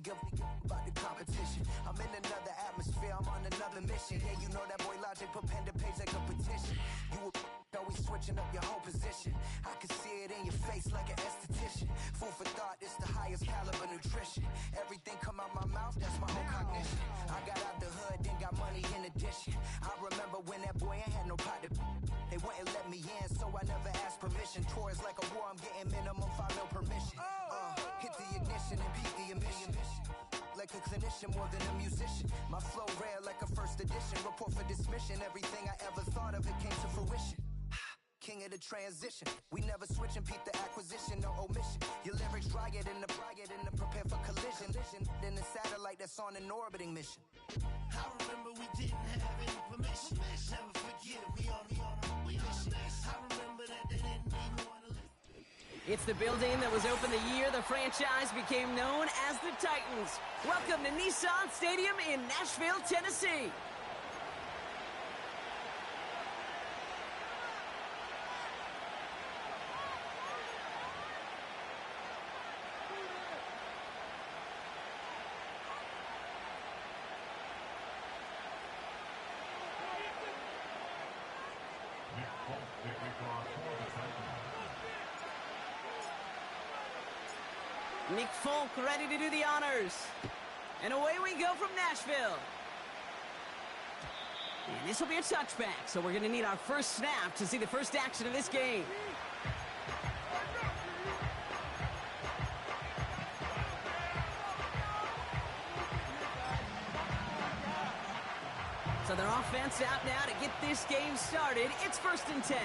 give about the competition. I'm in another atmosphere, I'm on another mission. Yeah, you know that boy Logic put pen to page like a petition. You always switching up your whole position. I can see it in your face like an esthetician. Food for thought, it's the highest caliber nutrition. Everything come out my mouth, that's my whole cognition. I got out the hood, then got money in addition. I remember when that boy ain't had no pot to. They wouldn't let me in, so I never asked permission. Tours like a war, I'm getting minimum 5 mil permission. Hit the ignition and beat the emission. Like a clinician more than a musician. My flow rare like a first edition. Report for dismission. Everything I ever thought of, it came to fruition. King of the transition. We never switch and peep the acquisition, no omission. Your lyrics dry it in the prepare for collision. Then the satellite that's on an orbiting mission. I remember we didn't have any permission. Never forget it, we on mission. I remember that they didn't even want to listen. It's the building that was opened the year the franchise became known as the Titans. Welcome to Nissan Stadium in Nashville, Tennessee. Nick Folk ready to do the honors. And away we go from Nashville. And this will be a touchback, so we're going to need our first snap to see the first action of this game. So their offense out now to get this game started. It's 1st and 10.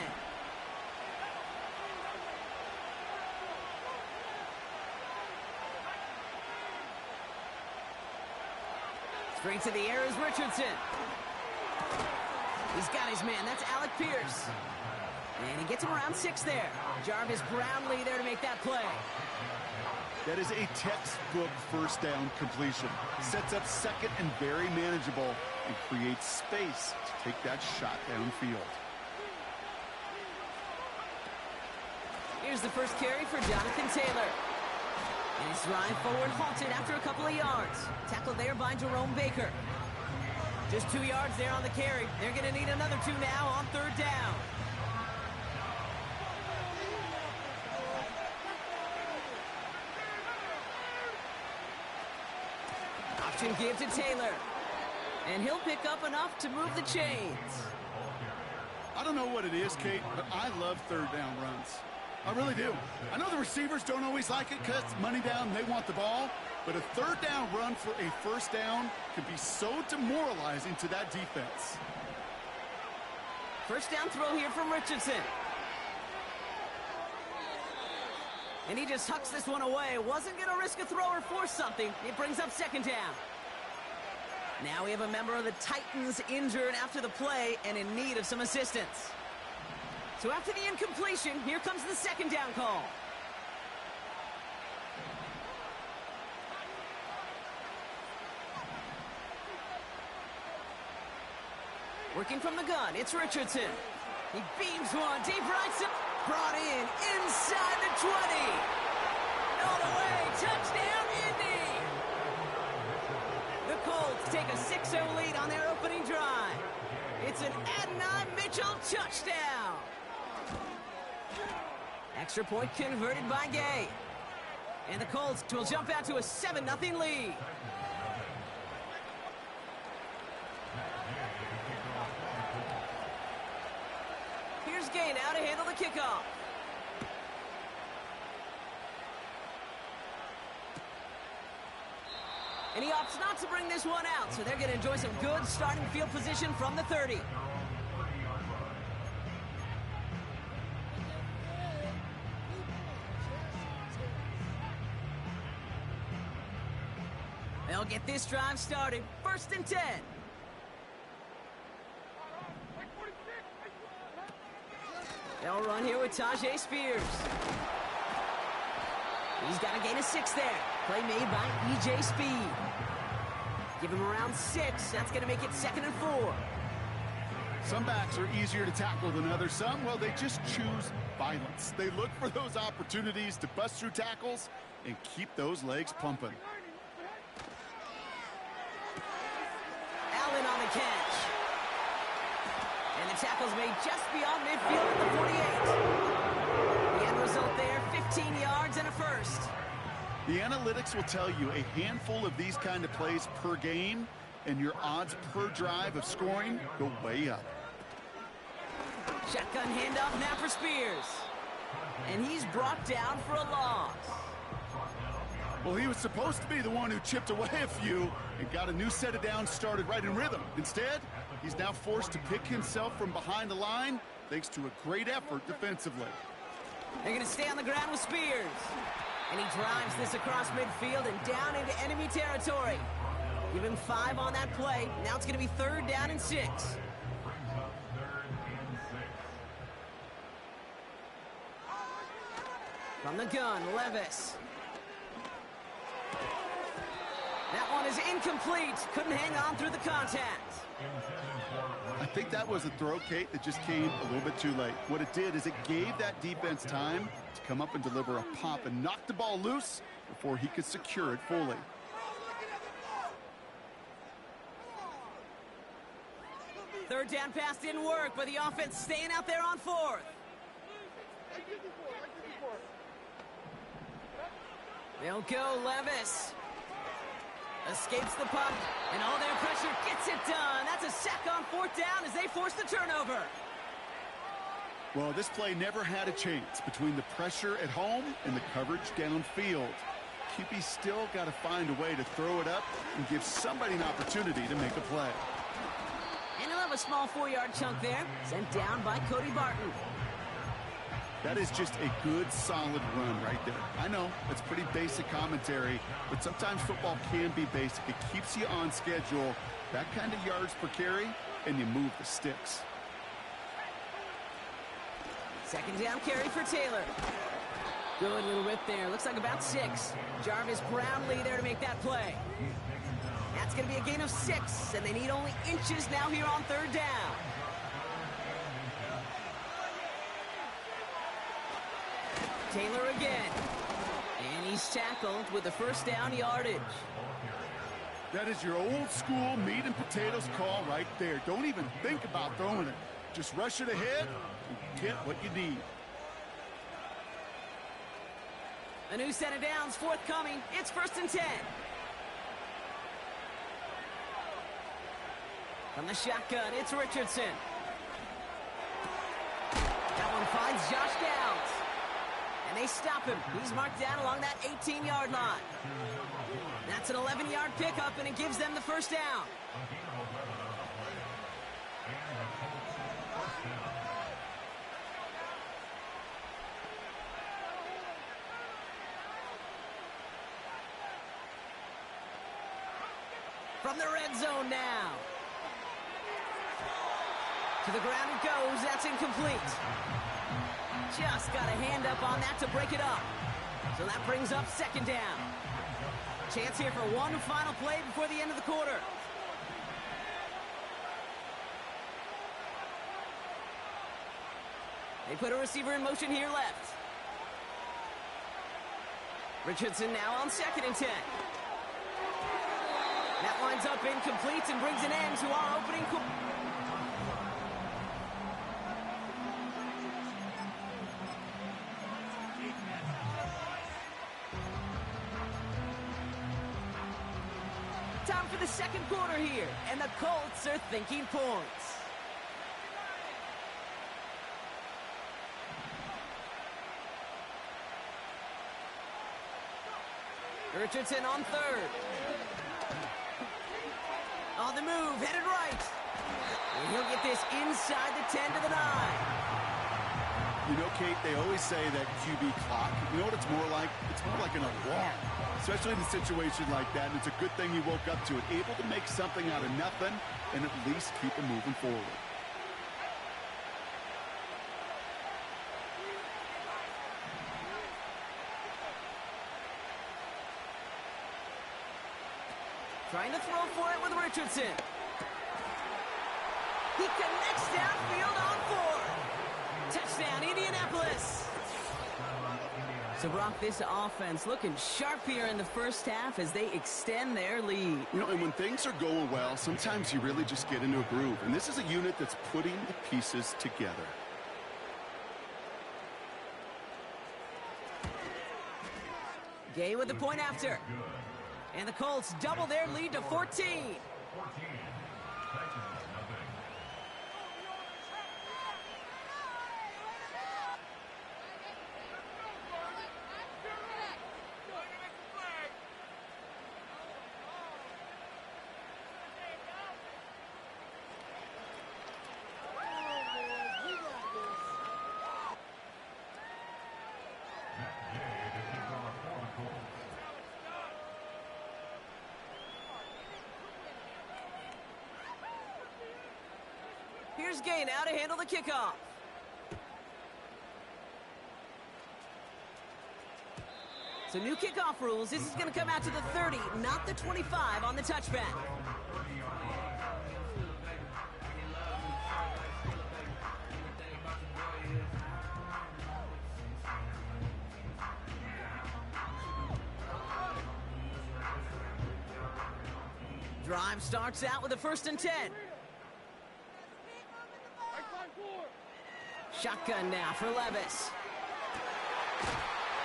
Straight to the air is Richardson. He's got his man. That's Alec Pierce. And he gets him around 6 there. Jarvis Brownlee there to make that play. That is a textbook first down completion. Sets up second and very manageable and creates space to take that shot downfield. Here's the first carry for Jonathan Taylor. And his drive forward halted after a couple of yards. Tackled there by Jerome Baker. Just 2 yards there on the carry. They're going to need another 2 now on 3rd down. Option give to Taylor. And he'll pick up enough to move the chains. I don't know what it is, Kate, but I love 3rd down runs. I really do. I know the receivers don't always like it because money down, they want the ball. But a 3rd down run for a 1st down can be so demoralizing to that defense. First down throw here from Richardson. And he just hucks this one away. Wasn't going to risk a throw or force something. It brings up 2nd down. Now we have a member of the Titans injured after the play and in need of some assistance. So after the incompletion, here comes the 2nd down call. Working from the gun, it's Richardson. He beams one, deep right, brought in, inside the 20. All the way, touchdown, Indy! The Colts take a 6-0 lead on their opening drive. It's an Adonai Mitchell touchdown. Extra point converted by Gay. And the Colts will jump out to a 7-0 lead. Here's Gay now to handle the kickoff. And he opts not to bring this one out, so they're going to enjoy some good starting field position from the 30. They'll get this drive started. 1st and 10. They'll run here with Tajay Spears. He's got a gain of 6 there. Play made by E.J. Speed. Give him around 6. That's going to make it 2nd and 4. Some backs are easier to tackle than others. Some, well, they just choose violence. They look for those opportunities to bust through tackles and keep those legs pumping. tackle's made just beyond midfield at the 48. The end result there, 15 yards and a first. The analytics will tell you a handful of these kind of plays per game, and your odds per drive of scoring go way up. Shotgun handoff now for Spears. And he's brought down for a loss. Well, he was supposed to be the one who chipped away a few and got a new set of downs started right in rhythm. Instead, he's now forced to pick himself from behind the line thanks to a great effort defensively. They're going to stay on the ground with Spears. And he drives this across midfield and down into enemy territory. Give him 5 on that play. Now it's going to be 3rd down and 6. From the gun, Levis. That one is incomplete. Couldn't hang on through the contact. I think that was a throw, Kate, that just came a little bit too late. What it did is it gave that defense time to come up and deliver a pop and knock the ball loose before he could secure it fully. Third down pass didn't work, but the offense staying out there on 4th. They'll go Levis. Escapes the puck, and all their pressure gets it done. That's a sack on 4th down as they force the turnover. Well, this play never had a chance between the pressure at home and the coverage downfield. QB still got to find a way to throw it up and give somebody an opportunity to make a play. And he'll have a small 4-yard chunk there, sent down by Cody Barton. That is just a good, solid run right there. I know, it's pretty basic commentary, but sometimes football can be basic. It keeps you on schedule, that kind of yards per carry, and you move the sticks. 2nd down carry for Taylor. Good little rip there. Looks like about 6. Jarvis Brownlee there to make that play. That's going to be a gain of 6, and they need only inches now here on 3rd down. Taylor again. And he's tackled with the 1st down yardage. That is your old school meat and potatoes call right there. Don't even think about throwing it. Just rush it ahead and get what you need. A new set of downs forthcoming. It's 1st and 10. From the shotgun, it's Richardson. That one finds Josh Downs. And they stop him. He's marked down along that 18-yard line. That's an 11-yard pickup, and it gives them the 1st down. From the red zone now. To the ground it goes. That's incomplete. Just got a hand up on that to break it up. So that brings up 2nd down. Chance here for one final play before the end of the quarter. They put a receiver in motion here left. Richardson now on 2nd and 10. That winds up incomplete and brings an end to our opening quarter. Time for the 2nd quarter here, and the Colts are thinking points. Richardson on 3rd. On the move, headed right. And he'll get this inside the 10 to the 9. You know, Kate, they always say that QB clock, you know what it's more like? It's more like an alarm, especially in a situation like that. And it's a good thing you woke up to it, able to make something out of nothing and at least keep them moving forward. Trying to throw for it with Richardson. He connects downfield on 4. Touchdown, Indianapolis. So, Brock, this offense looking sharp here in the first half as they extend their lead. You know, and when things are going well, sometimes you really just get into a groove. And this is a unit that's putting the pieces together. Gay with the point after. And the Colts double their lead to 14. Here's Gay now to handle the kickoff. So new kickoff rules. This is going to come out to the 30, not the 25 on the touchback. Drive starts out with a 1st and 10. Shotgun now for Levis.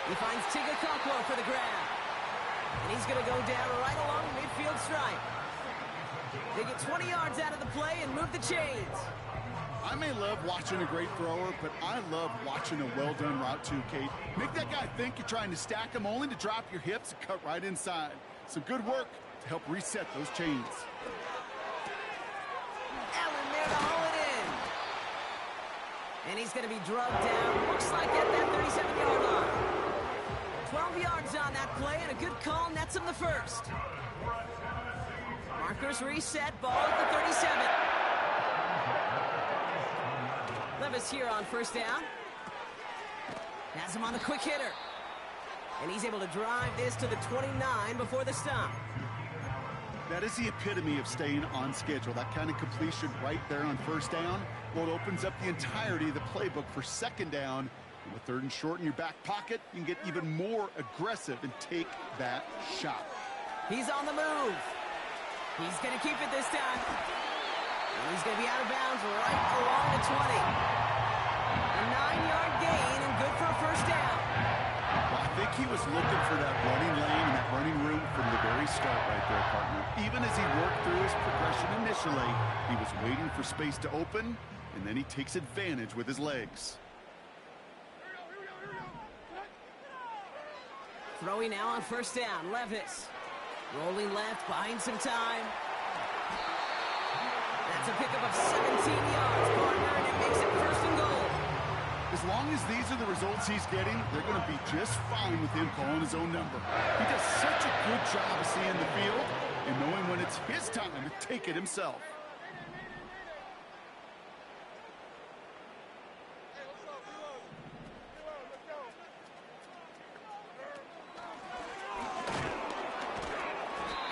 He finds Tigakokwo for the grab. And he's going to go down right along the midfield stripe. They get 20 yards out of the play and move the chains. I may love watching a great thrower, but I love watching a well-done route too, Kate. Make that guy think you're trying to stack him only to drop your hips and cut right inside. Some good work to help reset those chains. Allen there to haul it in. And he's going to be drugged down. Looks like at that 37-yard line. 12 yards on that play, and a good call nets him the first. Markers reset, ball at the 37. Levis here on 1st down. Has him on the quick hitter. And he's able to drive this to the 29 before the stop. That is the epitome of staying on schedule. That kind of completion right there on 1st down. Well, it opens up the entirety of the playbook for 2nd down. And with 3rd and short in your back pocket, you can get even more aggressive and take that shot. He's on the move. He's going to keep it this time. And he's going to be out of bounds right along the 20. A 9-yard gain and good for a 1st down. Well, I think he was looking for that running lane and that running room from the very start right there, partner. Even as he worked through his progression initially, he was waiting for space to open, and then he takes advantage with his legs. Throwing now on 1st down, Levis. Rolling left, buying some time. That's a pickup of 17 yards, partner, and it makes it 1st and goal. As long as these are the results he's getting, they're going to be just fine with him calling his own number. He does such a good job of seeing the field and knowing when it's his time to take it himself.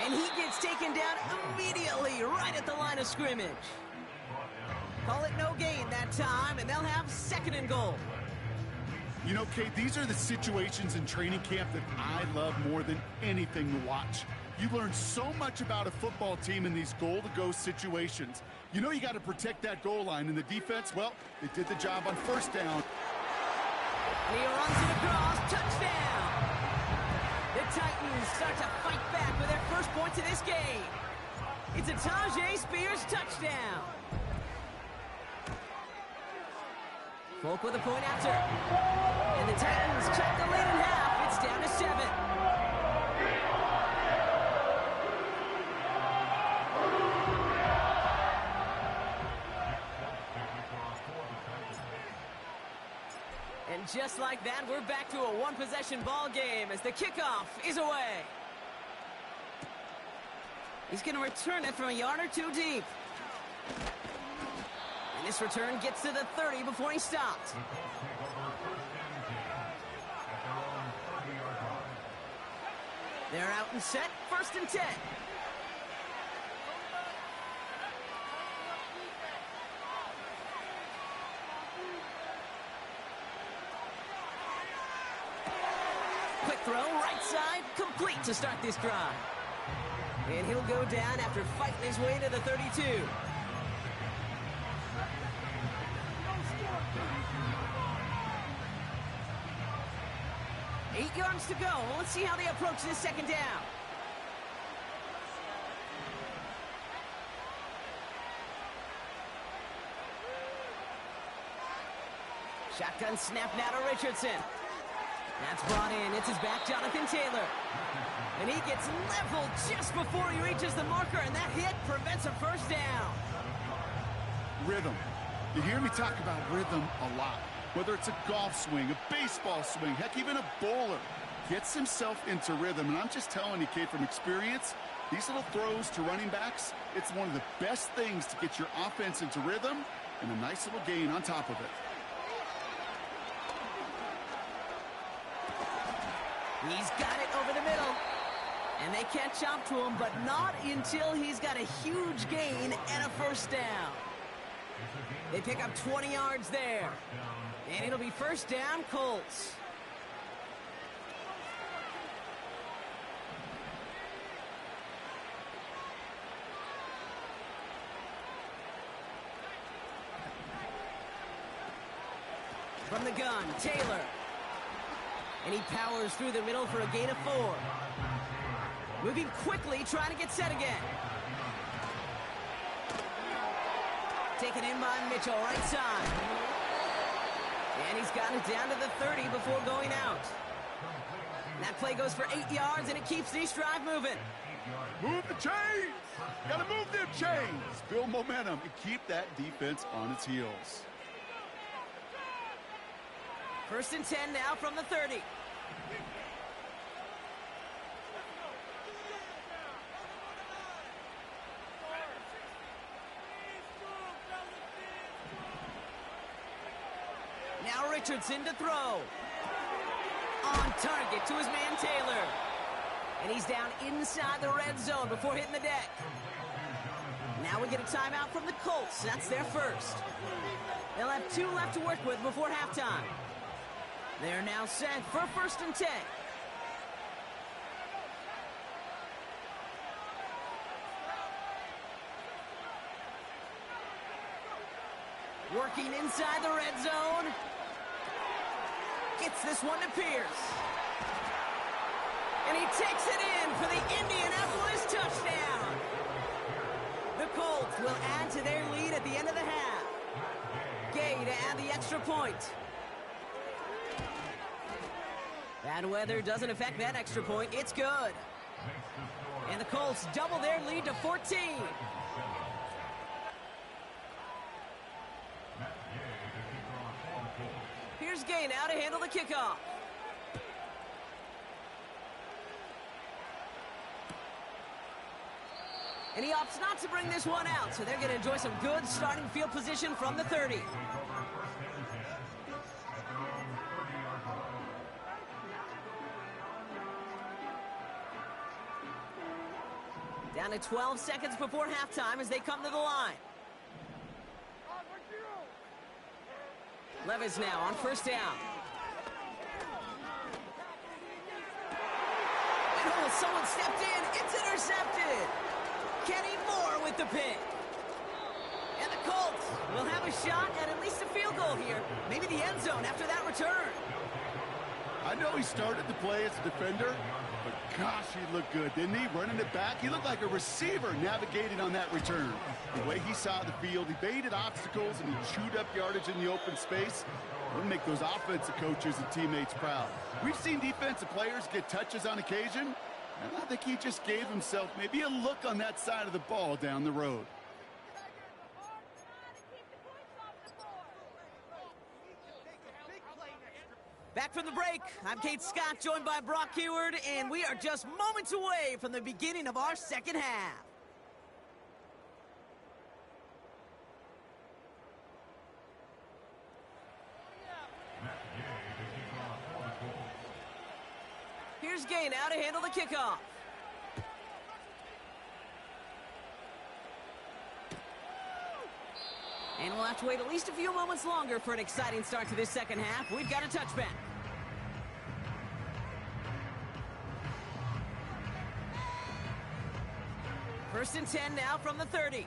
And he gets taken down immediately right at the line of scrimmage. Call it no gain that time, and they'll have 2nd and goal. You know, Kate, these are the situations in training camp that I love more than anything to watch. You learn so much about a football team in these goal-to-go situations. You know you got to protect that goal line, and the defense, well, they did the job on 1st down. And he runs it across, touchdown! The Titans start to fight back with their first points of this game. It's a Tajay Spears touchdown. Folk with a point after. And the Titans cut the lead in half. It's down to 7. And just like that, we're back to a one-possession ball game as the kickoff is away. He's going to return it from a yard or two deep. And this return gets to the 30 before he stops. They're out and set, 1st and 10. throw, right side, complete to start this drive. And he'll go down after fighting his way to the 32. 8 yards to go. Let's see how they approach this second down. Shotgun snap now to Richardson. That's brought in. It's his back, Jonathan Taylor. And he gets leveled just before he reaches the marker, and that hit prevents a first down. Rhythm. You hear me talk about rhythm a lot. Whether it's a golf swing, a baseball swing, heck, even a bowler gets himself into rhythm. And I'm just telling you, kid, from experience, these little throws to running backs, it's one of the best things to get your offense into rhythm and a nice little gain on top of it. He's got it over the middle. And they catch up to him, but not until he's got a huge gain and a first down. They pick up 20 yards there. And it'll be first down, Colts. From the gun, Taylor. And he powers through the middle for a gain of 4. Moving quickly, trying to get set again. Taken in by Mitchell, right side. And he's got it down to the 30 before going out. That play goes for 8 yards, and it keeps this drive moving. Move the chains! Gotta move them chains! Build momentum and keep that defense on its heels. First and 10 now from the 30. Now Richardson to throw. On target to his man Taylor. And he's down inside the red zone before hitting the deck. Now we get a timeout from the Colts. That's their first. They'll have 2 left to work with before halftime. They're now set for first and 10. Working inside the red zone. Gets this one to Pierce. And he takes it in for the Indianapolis touchdown. The Colts will add to their lead at the end of the half. Gay to add the extra point. Bad weather doesn't affect that extra point. It's good. And the Colts double their lead to 14. Here's Gay now to handle the kickoff. And he opts not to bring this one out, so they're going to enjoy some good starting field position from the 30. Down to 12 seconds before halftime as they come to the line. Levis now on first down. And oh, someone stepped in. It's intercepted. Kenny Moore with the pick. And the Colts will have a shot at least a field goal here. Maybe the end zone after that return. I know he started the play as a defender, but gosh, he looked good, didn't he? Running it back, he looked like a receiver navigating on that return. The way he saw the field, he baited obstacles and he chewed up yardage in the open space. It'll make those offensive coaches and teammates proud. We've seen defensive players get touches on occasion, and I think he just gave himself maybe a look on that side of the ball down the road. Back from the break, I'm Kate Scott, joined by Brock Heward, and we are just moments away from the beginning of our second half. Here's Gay now to handle the kickoff. And we'll have to wait at least a few moments longer for an exciting start to this second half. We've got a touchback. First and 10 now from the 30.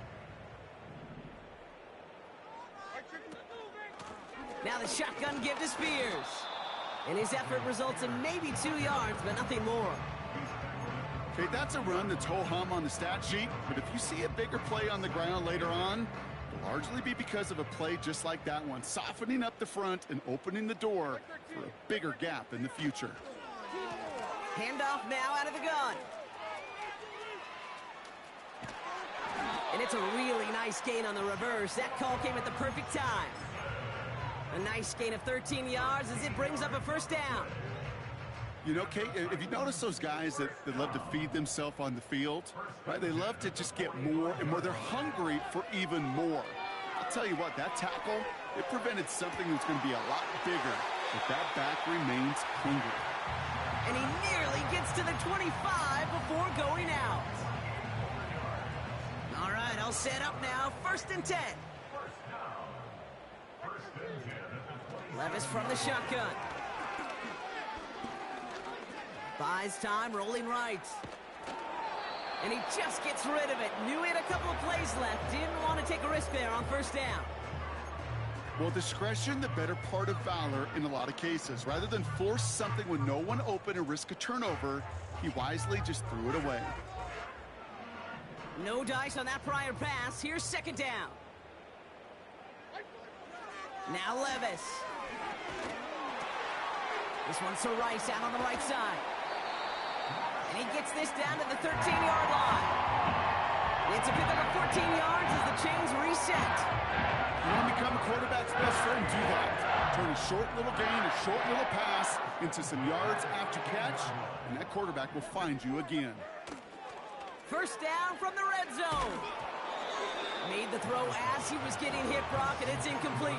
Now the shotgun give to Spears. And his effort results in maybe 2 yards, but nothing more. Okay, that's a run that's ho-hum on the stat sheet, but if you see a bigger play on the ground later on, it'll largely be because of a play just like that one, softening up the front and opening the door for a bigger gap in the future. Handoff now out of the gun. And it's a really nice gain on the reverse. That call came at the perfect time. A nice gain of 13 yards as it brings up a first down. You know, Kate, if you notice those guys that love to feed themselves on the field, right? They love to just get more and more. They're hungry for even more. I'll tell you what, that tackle, it prevented something that's going to be a lot bigger if that back remains hungry. And he nearly gets to the 25 before going out. All right, I'll set up now. First and 10. Levis from the shotgun. Buys time, rolling right. And he just gets rid of it. Knew he had a couple of plays left. Didn't want to take a risk there on first down. Well, discretion, the better part of valor in a lot of cases. Rather than force something with no one open and risk a turnover, he wisely just threw it away. No dice on that prior pass. Here's second down. Now Levis. This one's to Rice out on the right side. And he gets this down to the 13-yard line. It's a pickup of 14 yards as the chains reset. You want to become a quarterback's best friend, do that. Turn a short little gain, a short little pass into some yards after catch, and that quarterback will find you again. First down from the red zone. Made the throw as he was getting hit, Brock, and it's incomplete.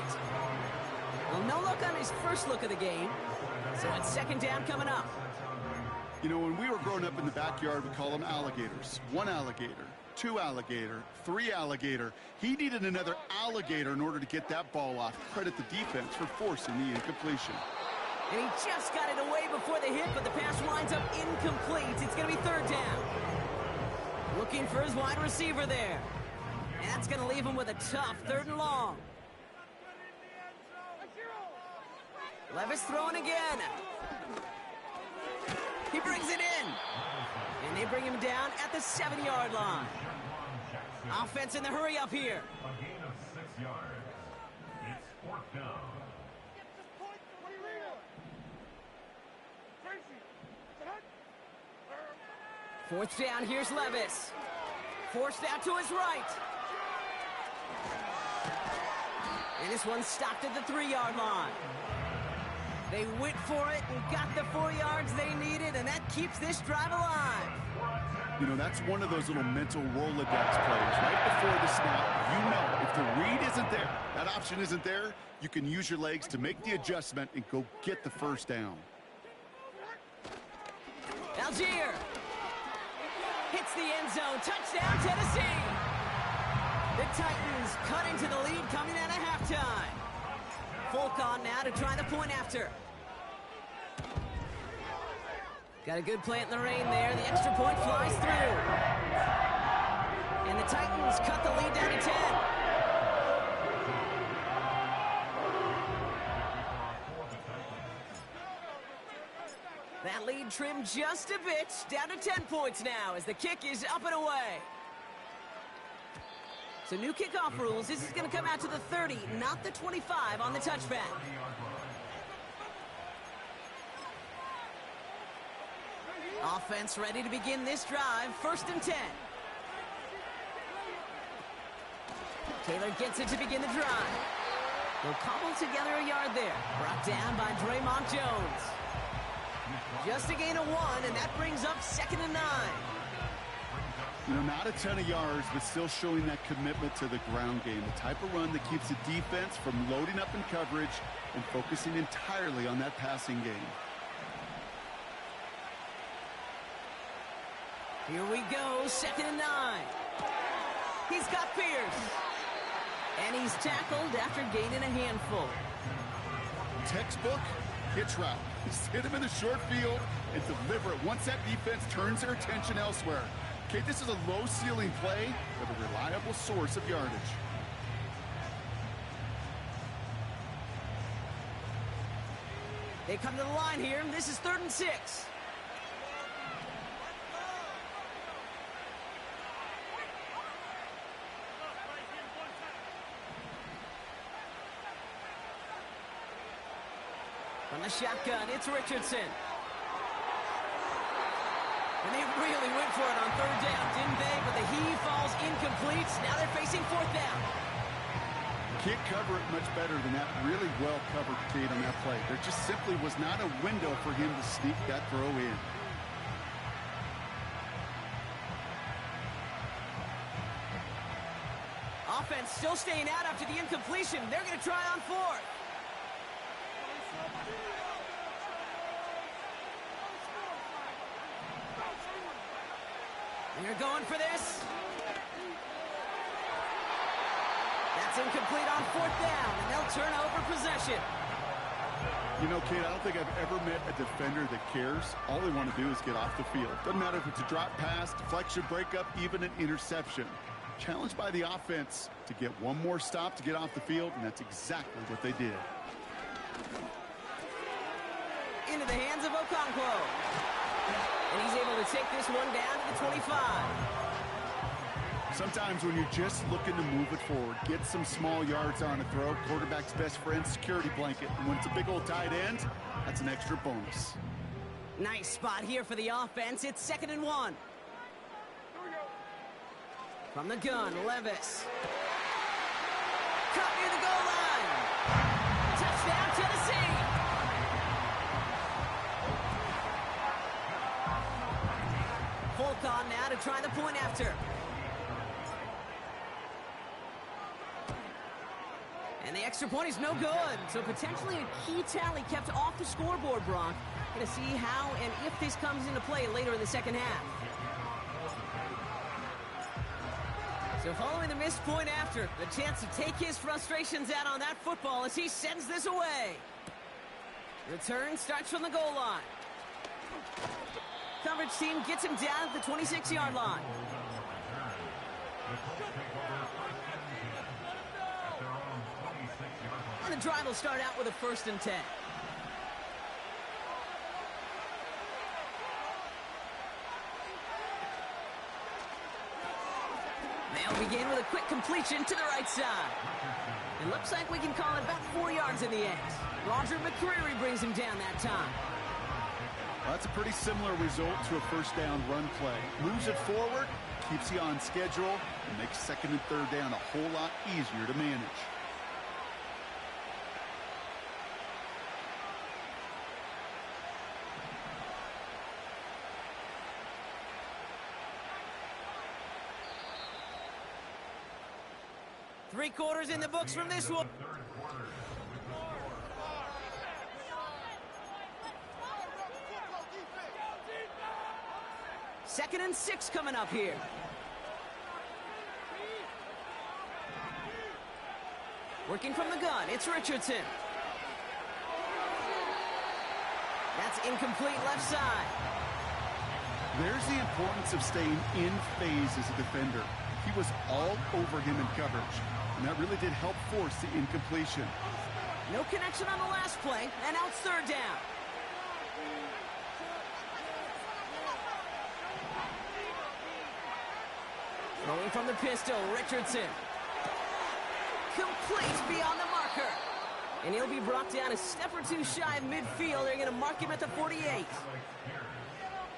Well, no look on his first look of the game, so it's second down coming up. You know, when we were growing up in the backyard, we call them alligators. 1 alligator, 2 alligator, 3 alligator. He needed another alligator in order to get that ball off. Credit the defense for forcing the incompletion. And he just got it away before the hit, but the pass winds up incomplete. It's going to be third down. Looking for his wide receiver there. And that's going to leave him with a tough third and long. Levis throwing again. He brings it in. And they bring him down at the 7-yard line. Offense in the hurry up here. A gain of 6 yards. It's fourth down. Fourth down, here's Levis. Forced out to his right. And this one stopped at the 3-yard line. They went for it and got the 4 yards they needed, and that keeps this drive alive. You know, that's one of those little mental Rolodex plays. Right before the snap, you know if the read isn't there, that option isn't there, you can use your legs to make the adjustment and go get the first down. Algier hits the end zone. Touchdown, Tennessee. The Titans cut into the lead coming out of halftime. Folk on now to try the point after. Got a good plant in the rain there. The extra point flies through. And the Titans cut the lead down to 10. That lead trimmed just a bit, down to 10 points now as the kick is up and away. So new kickoff rules. This is going to come out to the 30, not the 25 on the touchback. Offense ready to begin this drive. First and 10. Taylor gets it to begin the drive. They'll cobble together a yard there. Brought down by Draymond Jones. Just a gain of 1, and that brings up 2nd and 9. You know, not a ton of yards, but still showing that commitment to the ground game. The type of run that keeps the defense from loading up in coverage and focusing entirely on that passing game. Here we go, 2nd and 9. He's got Pierce. And he's tackled after gaining a handful. Textbook hitch route. Just hit him in the short field and deliver it once that defense turns their attention elsewhere. Kate, this is a low-ceiling play with a reliable source of yardage. They come to the line here. This is 3rd and 6. From the shotgun, it's Richardson. And they really went for it on 3rd down, didn't they? But the heave falls incomplete. Now they're facing 4th down. Can't cover it much better than that. Really well covered, Kate, on that play. There just simply was not a window for him to sneak that throw in. Offense still staying out after the incompletion. They're going to try on 4th. And they're going for this. That's incomplete on 4th down, and they'll turn over possession. You know, Kate, I don't think I've ever met a defender that cares. All they want to do is get off the field. Doesn't matter if it's a drop pass, deflection, breakup, even an interception. Challenged by the offense to get one more stop to get off the field, and that's exactly what they did. Into the hands of Okonkwo. And he's able to take this one down to the 25. Sometimes when you're just looking to move it forward, get some small yards on a throw, quarterback's best friend, security blanket. And when it's a big old tight end, that's an extra bonus. Nice spot here for the offense. It's 2nd and 1. From the gun, Levis. Caught near the goal line. Touchdown, Tennessee. Folk on now to try the point after. And the extra point is no good. So potentially a key tally kept off the scoreboard, Brock. Going to see how and if this comes into play later in the second half. So following the missed point after, the chance to take his frustrations out on that football as he sends this away. Return starts from the goal line. Coverage team gets him down at the 26-yard line. And the drive will start out with a 1st and 10. They'll begin with a quick completion to the right side. It looks like we can call it about 4 yards in the end. Roger McCreary brings him down that time. Well, that's a pretty similar result to a 1st down run play. Moves it forward, keeps you on schedule, and makes 2nd and 3rd down a whole lot easier to manage. Three quarters in the books from this one. Second and 6 coming up here. Working from the gun, it's Richardson. That's incomplete left side. There's the importance of staying in phase as a defender. He was all over him in coverage, and that really did help force the incompletion. No connection on the last play, and now it's 3rd down. Throwing from the pistol, Richardson. Complete beyond the marker. And he'll be brought down a step or two shy of midfield. They're going to mark him at the 48.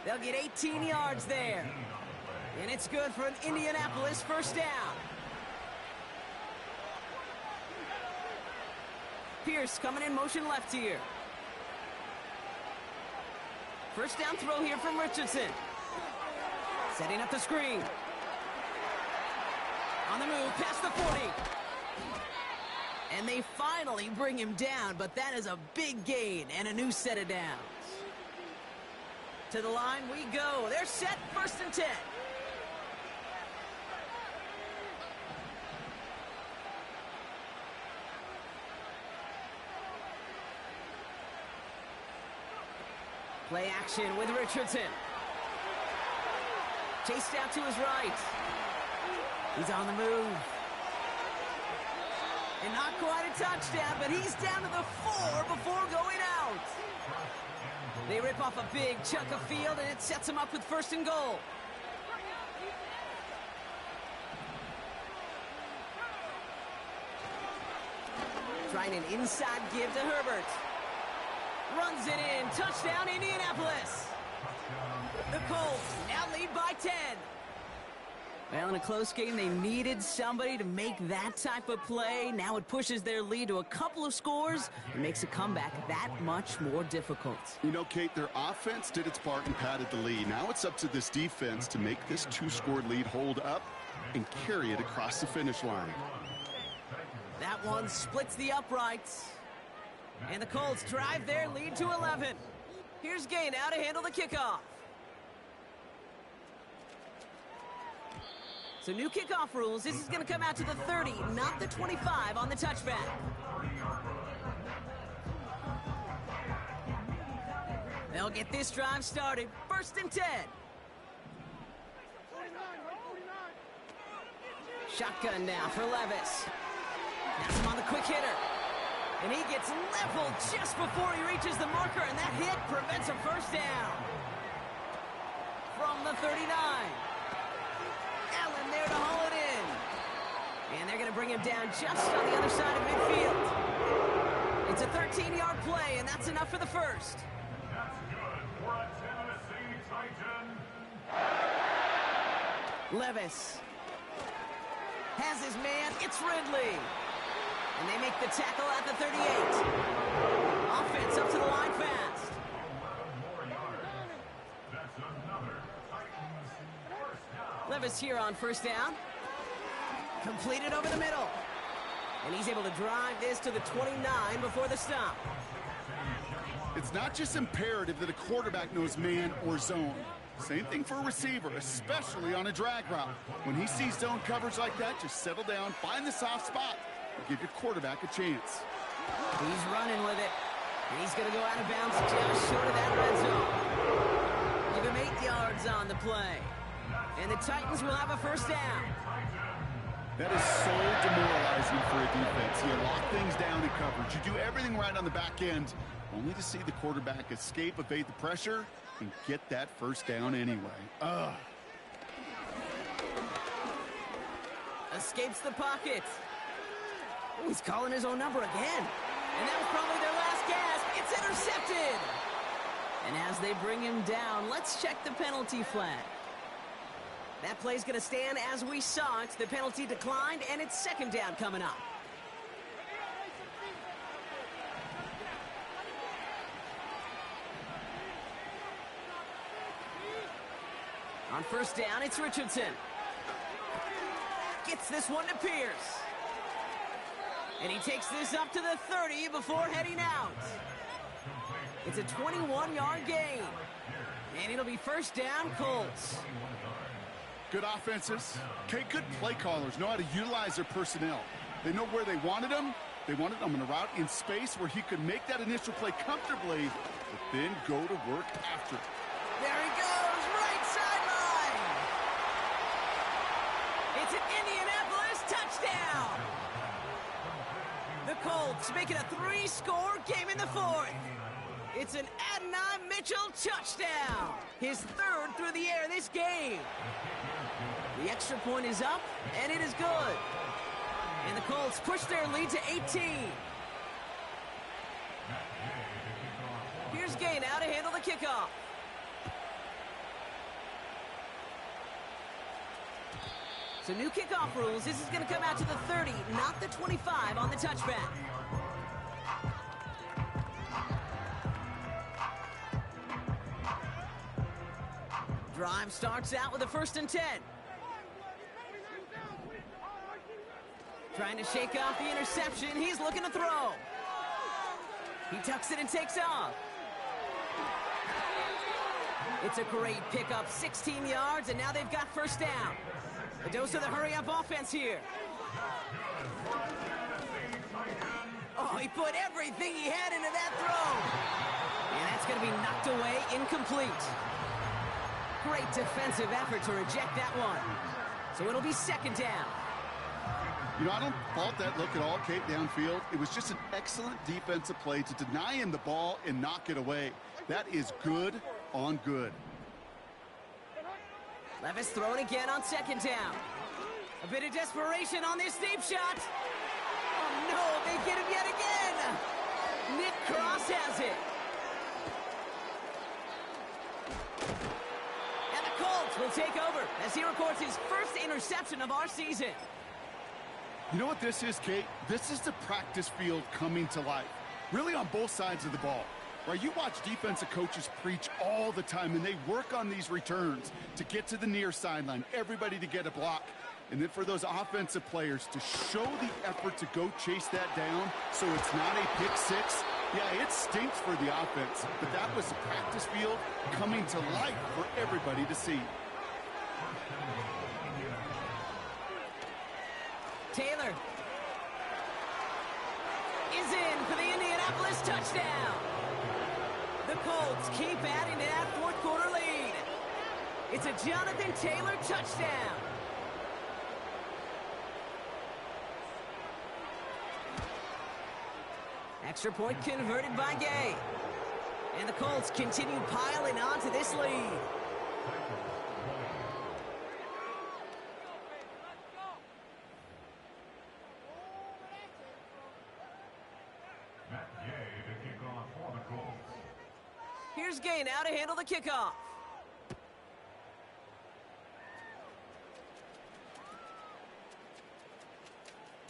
They'll get 18 yards there. And it's good for an Indianapolis 1st down. Pierce coming in motion left here. 1st down throw here from Richardson. Setting up the screen. On the move, past the 40. And they finally bring him down, but that is a big gain and a new set of downs. To the line we go. They're set, 1st and 10. Play action with Richardson. chased out to his right. He's on the move. And not quite a touchdown, but he's down to the 4 before going out. They rip off a big chunk of field, and it sets him up with 1st and goal. Trying an inside give to Herbert. Runs it in. Touchdown, Indianapolis. The Colts now lead by 10. Well, in a close game, they needed somebody to make that type of play. Now it pushes their lead to a couple of scores and makes a comeback that much more difficult. You know, Kate, their offense did its part and padded the lead. Now it's up to this defense to make this 2-score lead hold up and carry it across the finish line. That one splits the uprights. And the Colts drive their lead to 11. Here's Gay now to handle the kickoff. So new kickoff rules. This is going to come out to the 30, not the 25 on the touchback. They'll get this drive started. 1st and 10. Shotgun now for Levis. That's him on the quick hitter. And he gets leveled just before he reaches the marker, and that hit prevents a 1st down. From the 39. Allen there to haul it in. And they're going to bring him down just on the other side of midfield. It's a 13-yard play, and that's enough for the 1st. That's good for a Tennessee Titan. Levis has his man. It's Ridley. And they make the tackle at the 38. Offense up to the line fast. 11 more yards. That's another Titans first down. Levis here on 1st down. Completed over the middle. And he's able to drive this to the 29 before the stop. It's not just imperative that a quarterback knows man or zone. Same thing for a receiver, especially on a drag route. When he sees zone coverage like that, just settle down, find the soft spot, and give your quarterback a chance. He's running with it. And he's going to go out of bounds just short of that red zone. Give him 8 yards on the play. And the Titans will have a 1st down. That is so demoralizing for a defense. You lock things down in coverage. You do everything right on the back end, only to see the quarterback escape, evade the pressure, and get that 1st down anyway. Ugh. Escapes the pocket. Oh, he's calling his own number again. And that was probably their last gasp. It's intercepted. And as they bring him down, let's check the penalty flag. That play's going to stand as we saw it. The penalty declined, and it's 2nd down coming up. On 1st down, it's Richardson. Gets this one to Pierce. And he takes this up to the 30 before heading out. It's a 21-yard gain. And it'll be 1st down, Colts. Good offenses. Okay, good play callers know how to utilize their personnel. They know where they wanted them. They wanted them in a route in space where he could make that initial play comfortably, but then go to work after it. There he goes, right sideline. It's an Indianapolis touchdown. The Colts make it a 3-score game in the 4th. It's an Adonai Mitchell touchdown. His 3rd through the air this game. The extra point is up, and it is good. And the Colts push their lead to 18. Here's Gay now to handle the kickoff. So new kickoff rules. This is going to come out to the 30, not the 25 on the touchback. Drive starts out with a 1st and 10. Trying to shake off the interception. He's looking to throw. He tucks it and takes off. It's a great pickup, 16 yards, and now they've got 1st down. A dose of the hurry-up offense here. Oh, he put everything he had into that throw. And that's going to be knocked away, incomplete. Great defensive effort to reject that one. So it'll be second down. You know, I don't fault that look at all, Kate, downfield. It was just an excellent defensive play to deny him the ball and knock it away. That is good on good. Levis throwing again on second down. A bit of desperation on this deep shot. Oh, no, they get him yet again. Nick Cross has it. And the Colts will take over as he records his first interception of our season. You know what this is, Kate? This is the practice field coming to life. Really on both sides of the ball. Right, you watch defensive coaches preach all the time, and they work on these returns to get to the near sideline, everybody to get a block. And then for those offensive players to show the effort to go chase that down so it's not a pick six. Yeah, it stinks for the offense, but that was the practice field coming to life for everybody to see. Taylor is in for the Indianapolis touchdown. The Colts keep adding to that fourth quarter lead. It's a Jonathan Taylor touchdown. Extra point converted by Gay. And the Colts continue piling on to this lead. Here's Gay now to handle the kickoff.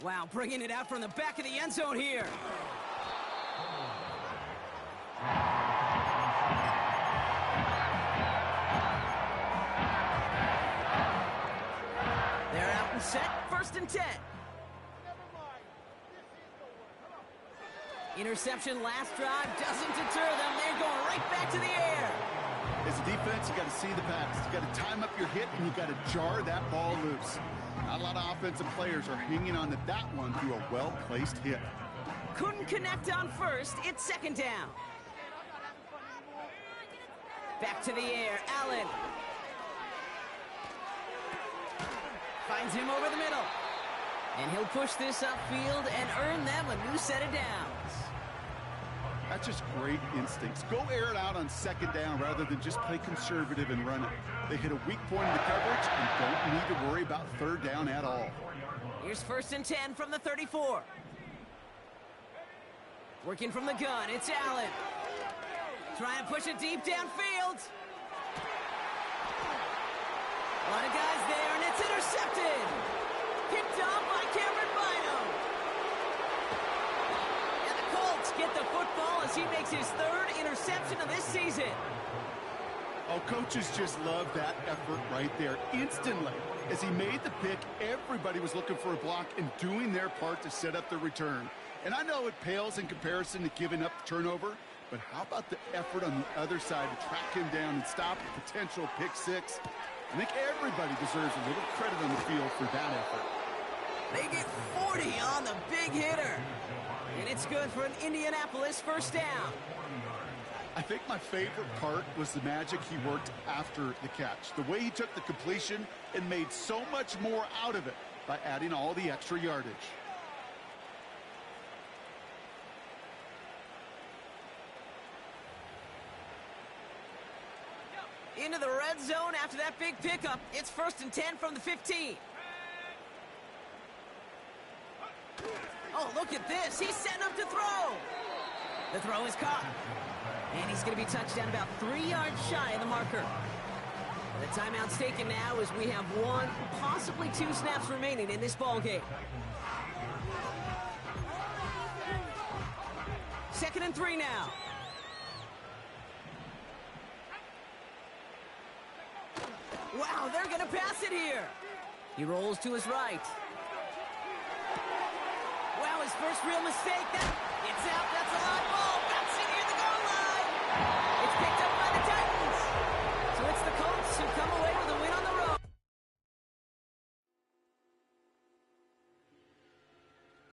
Wow, bringing it out from the back of the end zone here. They're out and set, 1st and 10. Interception last drive doesn't deter them. They're going right back to the air. As a defense, you got to see the pass. You got to time up your hit, and you got to jar that ball loose. Not a lot of offensive players are hanging on to that one through a well-placed hit. Couldn't connect on first. It's second down. Back to the air. Allen. Finds him over the middle. And he'll push this upfield and earn them a new set of downs. That's just great instincts. Go air it out on second down rather than just play conservative and run it. They hit a weak point in the coverage and don't need to worry about third down at all. Here's 1st and 10 from the 34. Working from the gun, it's Allen. Trying to push it deep downfield. A lot of guys there, and it's intercepted. Picked off by Cameron Bynum. And the Colts get the football as he makes his 3rd interception of this season. Oh, coaches just love that effort right there. Instantly, as he made the pick, everybody was looking for a block and doing their part to set up the return. And I know it pales in comparison to giving up the turnover, but how about the effort on the other side to track him down and stop a potential pick six? I think everybody deserves a little credit on the field for that effort. They get 40 on the big hitter. And it's good for an Indianapolis 1st down. I think my favorite part was the magic he worked after the catch. The way he took the completion and made so much more out of it by adding all the extra yardage. Into the red zone after that big pickup. It's 1st and 10 from the 15. Oh, look at this. He's setting up to throw. The throw is caught. And he's going to be touched down about 3 yards shy of the marker. The timeout's taken now as we have 1, possibly 2 snaps remaining in this ball game. 2nd and 3 now. Wow, they're going to pass it here. He rolls to his right. Wow, his first real mistake. It's out. That's